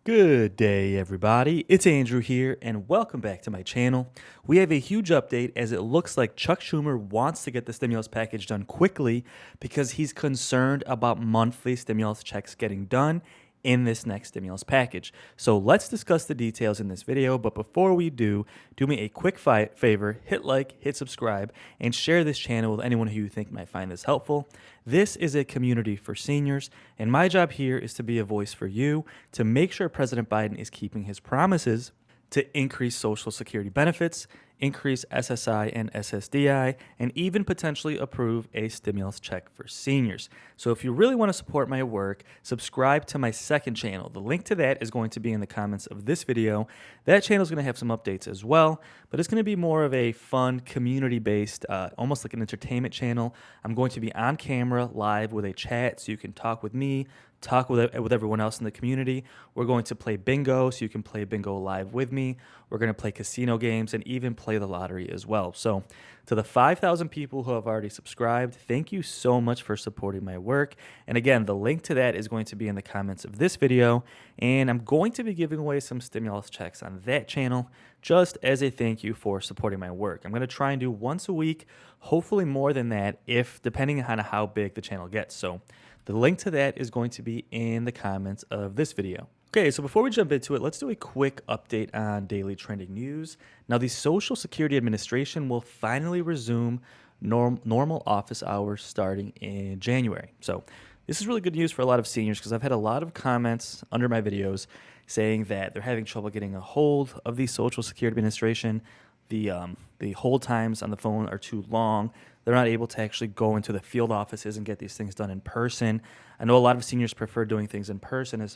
Good day, everybody. It's Andrew here, and welcome back to my channel. We have a huge update as it looks like Chuck Schumer wants to get the stimulus package done quickly because he's concerned about monthly stimulus checks getting done in this next stimulus package. So let's discuss the details in this video, but before we do me a quick favor, hit like, hit subscribe, and share this channel with anyone who you think might find this helpful. This is a community for seniors, and my job here is to be a voice for you to make sure President Biden is keeping his promises to increase Social Security benefits, increase SSI and ssdi, and even potentially approve a stimulus check for seniors. So if you really want to support my work, subscribe to my second channel. The link to that is going to be in the comments of this video. That channel is going to have some updates as well, but it's going to be more of a fun, community-based, almost like an entertainment channel. I'm going to be on camera live with a chat so you can talk with me, talk with everyone else in the community. We're going to play bingo, so you can play bingo live with me. We're going to play casino games and even play the lottery as well. So to the 5,000 people who have already subscribed, thank you so much for supporting my work. And again, the link to that is going to be in the comments of this video. And I'm going to be giving away some stimulus checks on that channel just as a thank you for supporting my work. I'm going to try and do once a week, hopefully more than that, depending on how big the channel gets. So the link to that is going to be in the comments of this video. Okay, so before we jump into it, let's do a quick update on daily trending news. Now, the Social Security Administration will finally resume normal office hours starting in January. So this is really good news for a lot of seniors because I've had a lot of comments under my videos saying that they're having trouble getting a hold of the Social Security Administration. The hold times on the phone are too long. They're not able to actually go into the field offices and get these things done in person. I know a lot of seniors prefer doing things in person as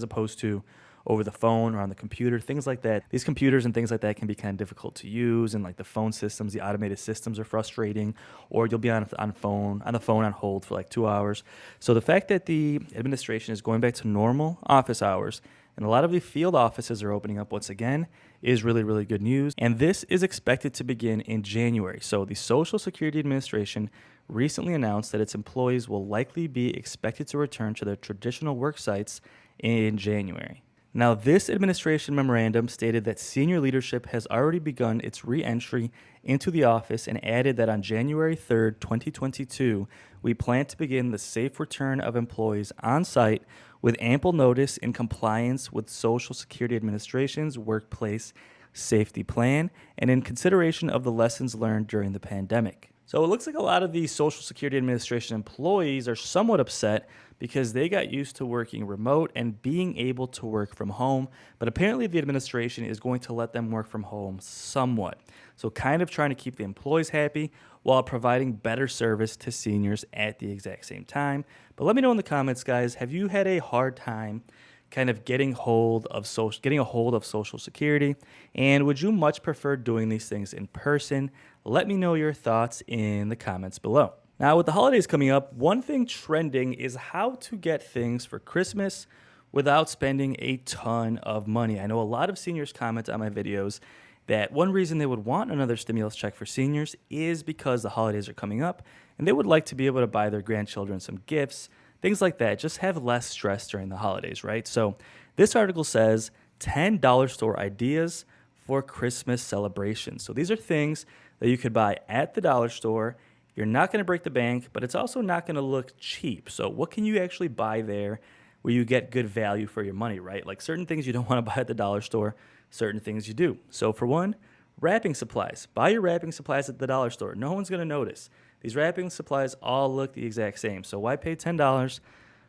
opposed to over the phone or on the computer, things like that. These computers and things like that can be kind of difficult to use, and like the phone systems, the automated systems are frustrating, or you'll be on the phone on hold for like 2 hours. So the fact that the administration is going back to normal office hours and a lot of the field offices are opening up once again is really, really good news. And this is expected to begin in January. So the Social Security Administration recently announced that its employees will likely be expected to return to their traditional work sites in January. Now, this administration memorandum stated that senior leadership has already begun its re-entry into the office and added that on January 3rd, 2022, we plan to begin the safe return of employees on site with ample notice in compliance with Social Security Administration's Workplace Safety Plan and in consideration of the lessons learned during the pandemic. So it looks like a lot of the Social Security Administration employees are somewhat upset because they got used to working remote and being able to work from home, but apparently the administration is going to let them work from home somewhat. So kind of trying to keep the employees happy while providing better service to seniors at the exact same time. But let me know in the comments, guys, have you had a hard time kind of getting a hold of Social Security? And would you much prefer doing these things in person? Let me know your thoughts in the comments below. Now, with the holidays coming up, one thing trending is how to get things for Christmas without spending a ton of money. I know a lot of seniors comment on my videos that one reason they would want another stimulus check for seniors is because the holidays are coming up and they would like to be able to buy their grandchildren some gifts, things like that, just have less stress during the holidays, right? So this article says 10 dollar store ideas for Christmas celebrations. So these are things that you could buy at the dollar store. You're not going to break the bank, but it's also not going to look cheap. So what can you actually buy there where you get good value for your money, right? Like certain things you don't want to buy at the dollar store, certain things you do. So for one, wrapping supplies. Buy your wrapping supplies at the dollar store. No one's going to notice. These wrapping supplies all look the exact same. So why pay $10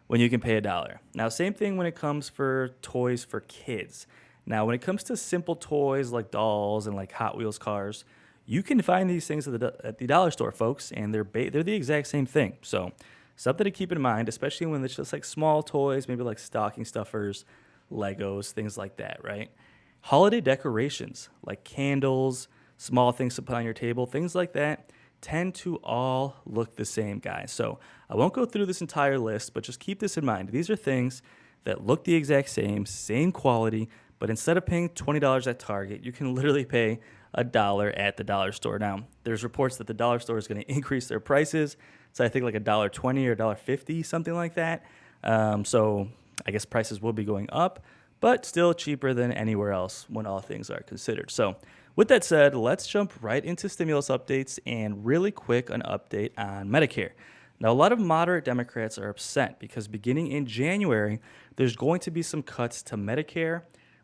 when you can pay $1? Now, same thing when it comes for toys for kids. Now, when it comes to simple toys like dolls and like Hot Wheels cars, you can find these things at the dollar store, folks, and they're the exact same thing. So something to keep in mind, especially when it's just like small toys, maybe like stocking stuffers, Legos, things like that, right? Holiday decorations like candles, small things to put on your table, things like that tend to all look the same, guys. So I won't go through this entire list, but just keep this in mind. These are things that look the exact same quality, but instead of paying $20 at Target, you can literally pay $1 at the dollar store. Now, there's reports that the dollar store is going to increase their prices. So I think like $1.20 or $1.50, something like that. So I guess prices will be going up. but still cheaper than anywhere else when all things are considered. So, with that said, let's jump right into stimulus updates and really quick an update on Medicare. Now, a lot of moderate Democrats are upset because beginning in January, there's going to be some cuts to Medicare,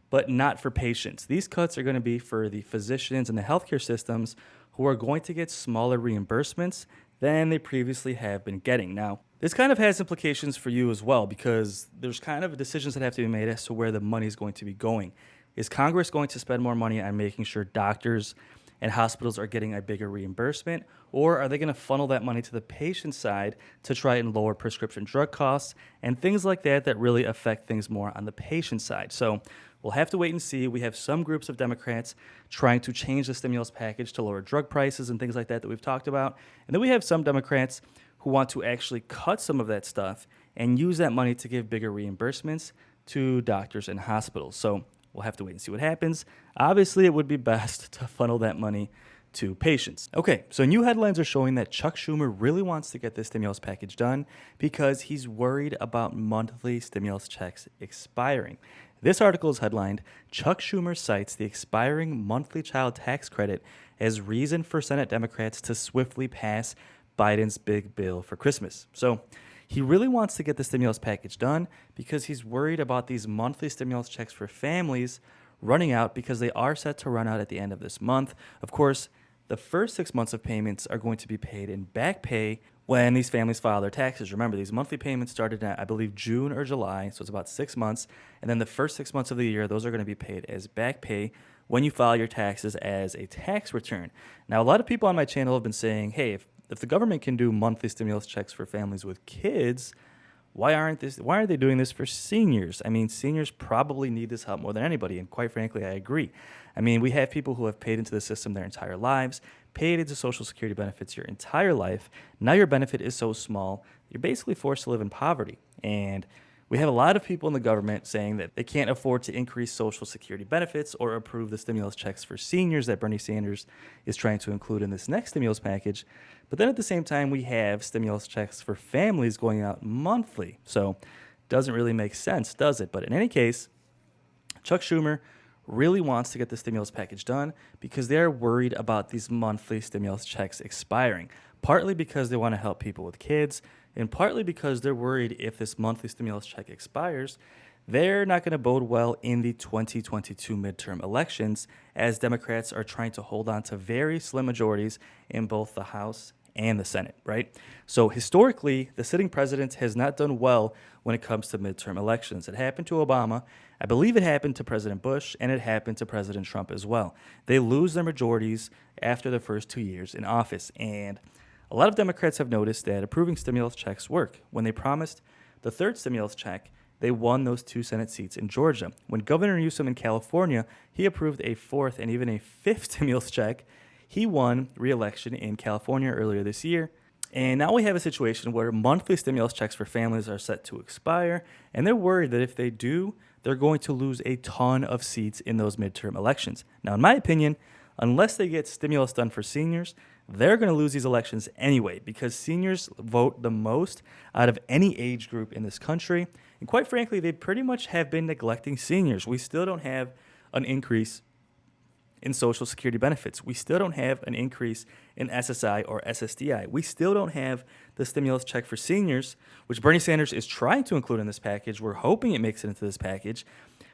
but not for patients. These cuts are going to be for the physicians and the healthcare systems who are going to get smaller reimbursements than they previously have been getting. Now, this kind of has implications for you as well because there's kind of decisions that have to be made as to where the money is going to be going. Is Congress going to spend more money on making sure doctors and hospitals are getting a bigger reimbursement, or are they going to funnel that money to the patient side to try and lower prescription drug costs and things like that that really affect things more on the patient side? So we'll have to wait and see. We have some groups of Democrats trying to change the stimulus package to lower drug prices and things like that we've talked about. And then we have some Democrats who want to actually cut some of that stuff and use that money to give bigger reimbursements to doctors and hospitals. So we'll have to wait and see what happens. Obviously, it would be best to funnel that money to patients. Okay, so new headlines are showing that Chuck Schumer really wants to get this stimulus package done because he's worried about monthly stimulus checks expiring. This article is headlined, Chuck Schumer cites the expiring monthly child tax credit as reason for Senate Democrats to swiftly pass Biden's big bill for Christmas. So he really wants to get the stimulus package done because he's worried about these monthly stimulus checks for families running out because they are set to run out at the end of this month. Of course, the first 6 months of payments are going to be paid in back pay when these families file their taxes. Remember, these monthly payments started in, I believe, June or July, so it's about 6 months. And then the first 6 months of the year, those are going to be paid as back pay when you file your taxes as a tax return. Now, a lot of people on my channel have been saying, hey, if the government can do monthly stimulus checks for families with kids, why aren't they doing this for seniors? I mean, seniors probably need this help more than anybody, and quite frankly, I agree. I mean, we have people who have paid into the system their entire lives, paid into Social Security benefits your entire life. Now your benefit is so small, you're basically forced to live in poverty. And we have a lot of people in the government saying that they can't afford to increase Social Security benefits or approve the stimulus checks for seniors that Bernie Sanders is trying to include in this next stimulus package. But then at the same time, we have stimulus checks for families going out monthly. So doesn't really make sense, does it? But in any case, Chuck Schumer really wants to get the stimulus package done because they're worried about these monthly stimulus checks expiring, partly because they want to help people with kids, and partly because they're worried if this monthly stimulus check expires, they're not going to bode well in the 2022 midterm elections as Democrats are trying to hold on to very slim majorities in both the House and the Senate, right? So historically, the sitting president has not done well when it comes to midterm elections. It happened to Obama. I believe it happened to President Bush, and it happened to President Trump as well. They lose their majorities after the first 2 years in office. And a lot of Democrats have noticed that approving stimulus checks work. When they promised the third stimulus check, they won those 2 Senate seats in Georgia. When Governor Newsom in California, he approved a fourth and even a fifth stimulus check, he won re-election in California earlier this year. And now we have a situation where monthly stimulus checks for families are set to expire, and they're worried that if they do, they're going to lose a ton of seats in those midterm elections. Now, in my opinion, unless they get stimulus done for seniors, they're going to lose these elections anyway because seniors vote the most out of any age group in this country. And quite frankly, they pretty much have been neglecting seniors. We still don't have an increase in Social Security benefits. We still don't have an increase in SSI or ssdi. We still don't have the stimulus check for seniors, which Bernie Sanders is trying to include in this package. We're hoping it makes it into this package.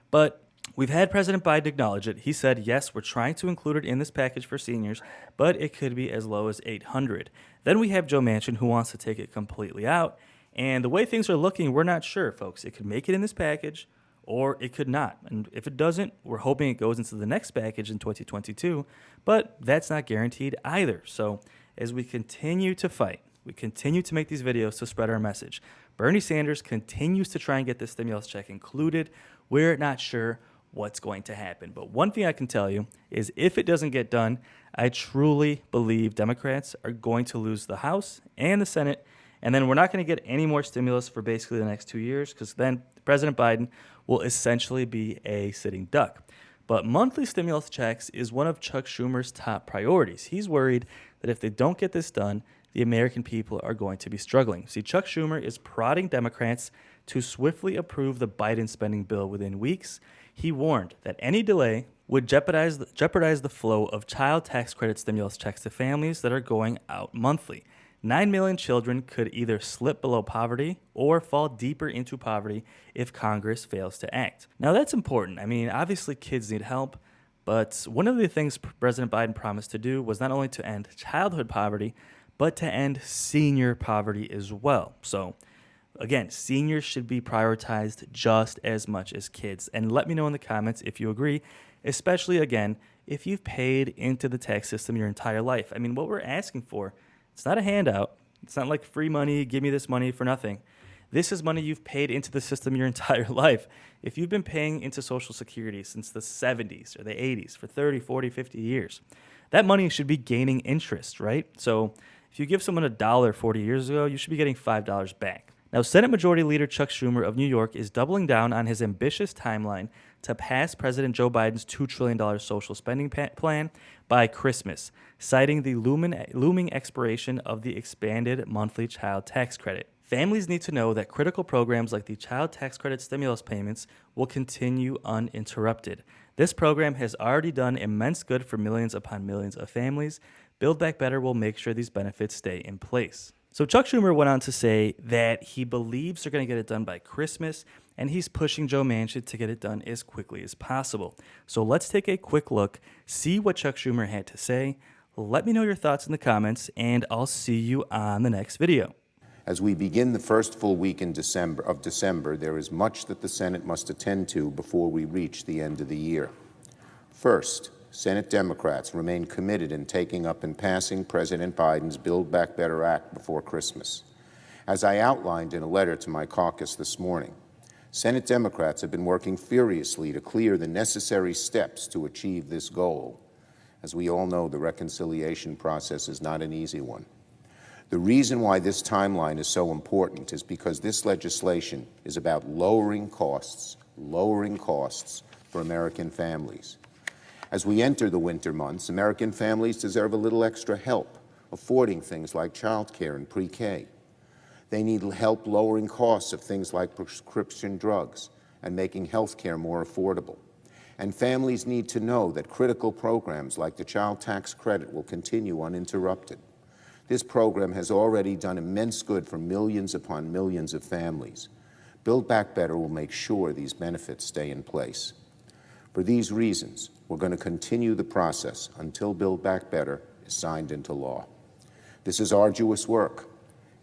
But we've had President Biden acknowledge it. He said, yes, we're trying to include it in this package for seniors, but it could be as low as $800. Then we have Joe Manchin, who wants to take it completely out. And the way things are looking, we're not sure, folks. It could make it in this package, or it could not. And if it doesn't, we're hoping it goes into the next package in 2022, but that's not guaranteed either. So as we continue to fight, we continue to make these videos to spread our message. Bernie Sanders continues to try and get this stimulus check included. We're not sure what's going to happen. But one thing I can tell you is if it doesn't get done, I truly believe Democrats are going to lose the House and the Senate, and then we're not going to get any more stimulus for basically the next 2 years because then President Biden will essentially be a sitting duck. But monthly stimulus checks is one of Chuck Schumer's top priorities. He's worried that if they don't get this done, the American people are going to be struggling. See, Chuck Schumer is prodding Democrats to swiftly approve the Biden spending bill within weeks. He warned that any delay would jeopardize the flow of child tax credit stimulus checks to families that are going out monthly. 9 million children could either slip below poverty or fall deeper into poverty if Congress fails to act. Now, that's important. I mean, obviously, kids need help, but one of the things President Biden promised to do was not only to end childhood poverty, but to end senior poverty as well. So, again, seniors should be prioritized just as much as kids. And let me know in the comments if you agree, especially, again, if you've paid into the tax system your entire life. I mean, what we're asking for, it's not a handout. It's not like free money, give me this money for nothing. This is money you've paid into the system your entire life. If you've been paying into Social Security since the 70s or the 80s for 30, 40, 50 years, that money should be gaining interest, right? So if you give someone $1 40 years ago, you should be getting $5 back. Now, Senate Majority Leader Chuck Schumer of New York is doubling down on his ambitious timeline to pass President Joe Biden's $2 trillion social spending plan by Christmas, citing the looming expiration of the expanded monthly child tax credit. Families need to know that critical programs like the child tax credit stimulus payments will continue uninterrupted. This program has already done immense good for millions upon millions of families. Build Back Better will make sure these benefits stay in place. So Chuck Schumer went on to say that he believes they're going to get it done by Christmas, and he's pushing Joe Manchin to get it done as quickly as possible. So let's take a quick look, see what Chuck Schumer had to say. Let me know your thoughts in the comments, and I'll see you on the next video. As we begin the first full week in December, there is much that the Senate must attend to before we reach the end of the year. First, Senate Democrats remain committed in taking up and passing President Biden's Build Back Better Act before Christmas. As I outlined in a letter to my caucus this morning, Senate Democrats have been working furiously to clear the necessary steps to achieve this goal. As we all know, the reconciliation process is not an easy one. The reason why this timeline is so important is because this legislation is about lowering costs for American families. As we enter the winter months, American families deserve a little extra help affording things like childcare and pre-K. They need help lowering costs of things like prescription drugs and making health care more affordable. And families need to know that critical programs like the child tax credit will continue uninterrupted. This program has already done immense good for millions upon millions of families. Build Back Better will make sure these benefits stay in place. For these reasons, we're going to continue the process until Build Back Better is signed into law. This is arduous work.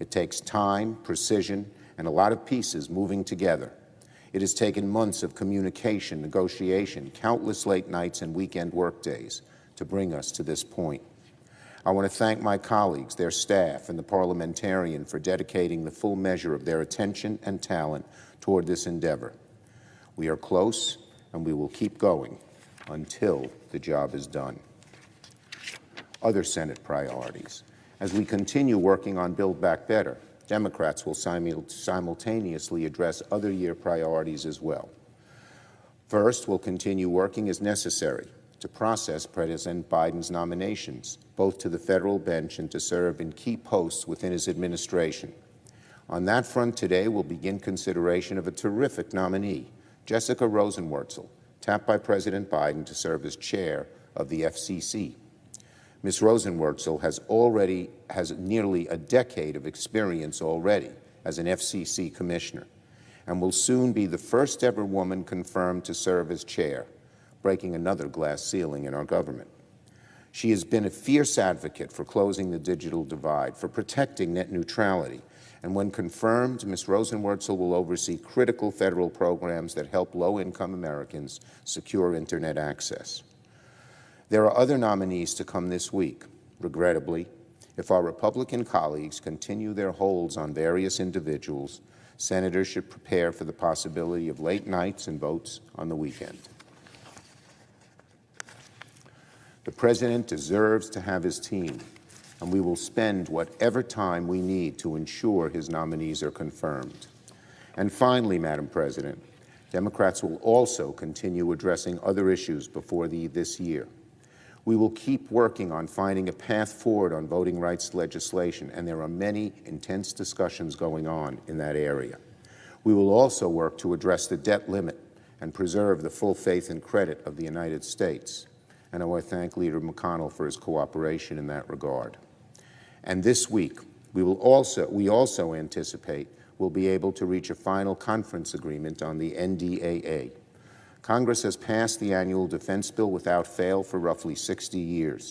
It takes time, precision, and a lot of pieces moving together. It has taken months of communication, negotiation, countless late nights and weekend workdays to bring us to this point. I want to thank my colleagues, their staff, and the parliamentarian for dedicating the full measure of their attention and talent toward this endeavor. We are close, and we will keep going until the job is done. Other Senate priorities. As we continue working on Build Back Better, Democrats will simultaneously address other year priorities as well. First, we'll continue working as necessary to process President Biden's nominations, both to the federal bench and to serve in key posts within his administration. On that front, today we'll begin consideration of a terrific nominee, Jessica Rosenworcel, tapped by President Biden to serve as chair of the FCC. Ms. Rosenworcel has nearly a decade of experience already as an FCC commissioner and will soon be the first ever woman confirmed to serve as chair, breaking another glass ceiling in our government. She has been a fierce advocate for closing the digital divide, for protecting net neutrality, and when confirmed, Ms. Rosenworcel will oversee critical federal programs that help low-income Americans secure Internet access. There are other nominees to come this week. Regrettably, if our Republican colleagues continue their holds on various individuals, senators should prepare for the possibility of late nights and votes on the weekend. The President deserves to have his team, and we will spend whatever time we need to ensure his nominees are confirmed. And finally, Madam President, Democrats will also continue addressing other issues before this year. We will keep working on finding a path forward on voting rights legislation, and there are many intense discussions going on in that area. We will also work to address the debt limit and preserve the full faith and credit of the United States. And I want to thank Leader McConnell for his cooperation in that regard. And this week, we also anticipate we'll be able to reach a final conference agreement on the NDAA. Congress has passed the annual defense bill without fail for roughly 60 years.